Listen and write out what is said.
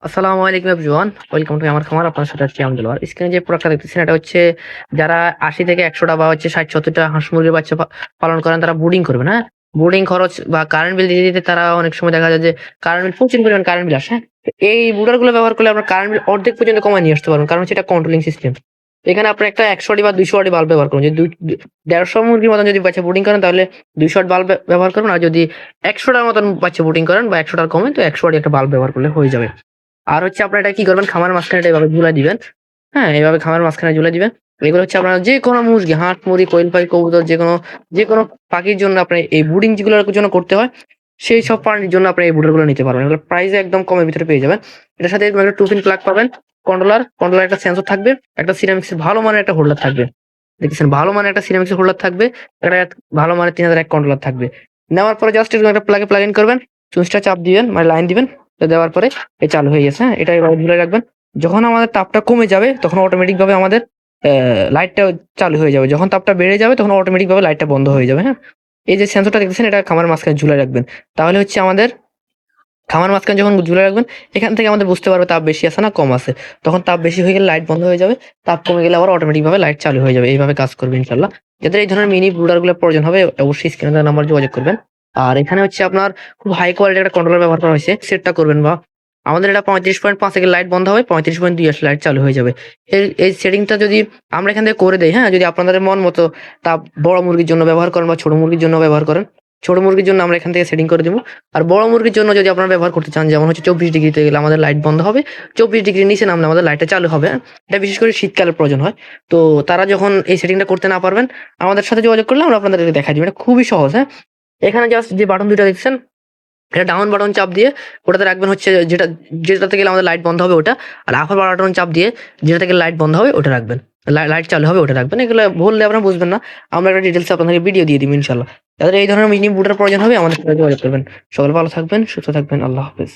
আসসালামু আলাইকুম everyone. Welcome to আমার খামার। আপনার সাথে আছি আমি দেলোয়ার। স্ক্রিনে যে প্রোডাক্টটা দেখতেছেন এটা হচ্ছে যারা ৮০ থেকে ১০০ টা বা হচ্ছে ৬০-৭০ টা হাঁস মুরগির বাচ্চা পালন করেন তারা ব্রুডিং করবেন, হ্যাঁ? ব্রুডিং খরচ বা কারেন্ট বিল দিতে, দিতে তারা অনেক সময় দেখা যায় যে কারেন্ট বিল প্রচুর পরিমাণ কারেন্ট বিল আসে, হ্যাঁ? তো এই ব্রুডার গুলো ব্যবহার করলে আপনার কারেন্ট বিল অর্ধেক পর্যন্ত কমায় নিয়ে আসতে পারবেন। কারণ হচ্ছে এটা কন্ট্রোলিং সিস্টেম। এখানে আপনার একটা ১০০ ওয়াট বা ২০০ ওয়াটের বাল্ব ব্যবহার করুন। যদি ১৫০ মুরগির মতন যদি বাচ্চা ব্রুডিং করেন তাহলে ২০০ ওয়াট বাল্ব ব্যবহার করুন। আর যদি ১০০ টার মতন বাচ্চা ব্রুডিং করেন বা ১০০ টার কমে তো ১০০ ওয়াটের একটা বাল্ব ব্যবহার করলে হয়ে যাবে। আর হচ্ছে আপনারা এটা কি করবেন খামারের মাঝখানে এটা এভাবে ঝুলায় দিবেন। হ্যাঁ? এভাবে খামারের মাঝখানে ঝুলায় দিবেন। এগুলো হচ্ছে আপনার যেকোনো মুরগি, হাঁস, মুরগি, কোয়েল পাখি, কবুতর যেকোনো পাখির জন্য আপনার এই ব্রুডিং যেগুলোর জন্য করতে হয়, সেই সব প্রাণীর জন্য আপনি এই ব্রুডার গুলো নিতে পারবেন। এগুলো প্রাইস একদম কমের ভিতরে পেয়ে যাবেন। এটার সাথে এরকম একটা 2 পিন প্লাগ পাবেন, কন্ট্রোলার একটা সেন্সর থাকবে, একটা সিরামিক্স এর ভালো মানের একটা হোল্ডার থাকবে। দেখতেছেন ভালো মানের একটা সিরামিক্স এর হোল্ডার থাকবে, একটা ভালো মানের ৩০০০ কন্ট্রোলার থাকবে। নেওয়ার পরে জাস্ট এরকম একটা প্লাগ ইন করবেন, সুইচটা চাপ দিবেন মানে লাইন দিবেন। দেওয়ার পরে চালু হয়ে গেছে, হ্যাঁ? এটা এভাবে ঝুলায় রাখবেন। যখন আমাদের তাপটা কমে যাবে তখন অটোমেটিক ভাবে আমাদের লাইটটা চালু হয়ে যাবে। যখন তাপটা বেড়ে যাবে তখন অটোমেটিক ভাবে লাইটটা বন্ধ হয়ে যাবে, হ্যাঁ? এই যে সেন্সরটা দেখতেছেন এটা খামারের মাঝখানে ঝুলায় রাখবেন। তাহলে হচ্ছে আমাদের খামার মাঝখানে যখন ঝুলায় রাখবেন, এখান থেকে আমাদের বুঝতে পারবে তাপ বেশি আছে না কম আছে। তখন তাপ বেশি হয়ে গেলে লাইট বন্ধ হয়ে যাবে। তাপ কমে গেলে আবার অটোমেটিক ভাবে লাইট চালু হয়ে যাবে। এইভাবে কাজ করবে ইনশাআল্লাহ। যাদের এই ধরনের মিনি ব্রুডার গুলোর প্রয়োজন হবে অবশ্যই স্ক্রিনে দেওয়া নাম্বারে যোগাযোগ করবেন। আর এখানে হচ্ছে আপনার খুব হাই কোয়ালিটির একটা কন্ট্রোলার ব্যবহার করা হয়েছে। সেটটা করবেন বা আমাদের এটা ৩৫.৫ থেকে লাইট বন্ধ হবে, ৩৫.২ আসলে লাইট চালু হয়ে যাবে। এই সেটিংটা যদি আমরা এখান থেকে করে দেই, হ্যাঁ? যদি আপনাদের মন মতো তাপ বড় মুরগির জন্য ব্যবহার করেন বা ছোট মুরগির জন্য ব্যবহার করেন। ছোট মুরগির জন্য আমরা এখান থেকে সেটিং করে দিব। আর বড় মুরগির জন্য যদি আপনারা ব্যবহার করতে চান যেমন হচ্ছে ২৪ ডিগ্রিতে গেলে আমাদের লাইট বন্ধ হবে। ২৪ ডিগ্রির নিচে নামলে আমাদের লাইটটা চালু হবে, হ্যাঁ? এটা বিশেষ করে শীতকালে প্রয়োজন হয়। তো তারা যখন এই সেটিংটা করতে না পারবেন, আমাদের সাথে যোগাযোগ করলে আমরা আপনাদেরকে দেখাই দিব। এটা খুবই সহজ, হ্যাঁ? এখানে জাস্ট যে বাটন ২ টা দেখছেন, এটা ডাউন বাটন চাপ দিয়ে ওটাতে রাখবেন হচ্ছে যেটাতে গেলে আমাদের লাইট বন্ধ হবে ওটা। আর আপার বাটন চাপ দিয়ে যেটাতে গেলে লাইট বন্ধ হবে ওটা রাখবেন। লাইট চালু হবে ওটা রাখবেন। এগুলো বললে আপনারা বুঝবেন না। আমরা একটা ডিটেইলস আপনাদেরকে ভিডিও দিয়ে দিব ইনশাআল্লাহ। যাদের এই ধরনের মিনি বুটের প্রয়োজন হবে আমাদের সাথে যোগাযোগ করবেন। সকলে ভালো থাকবেন, সুস্থ থাকবেন। আল্লাহ হাফেজ।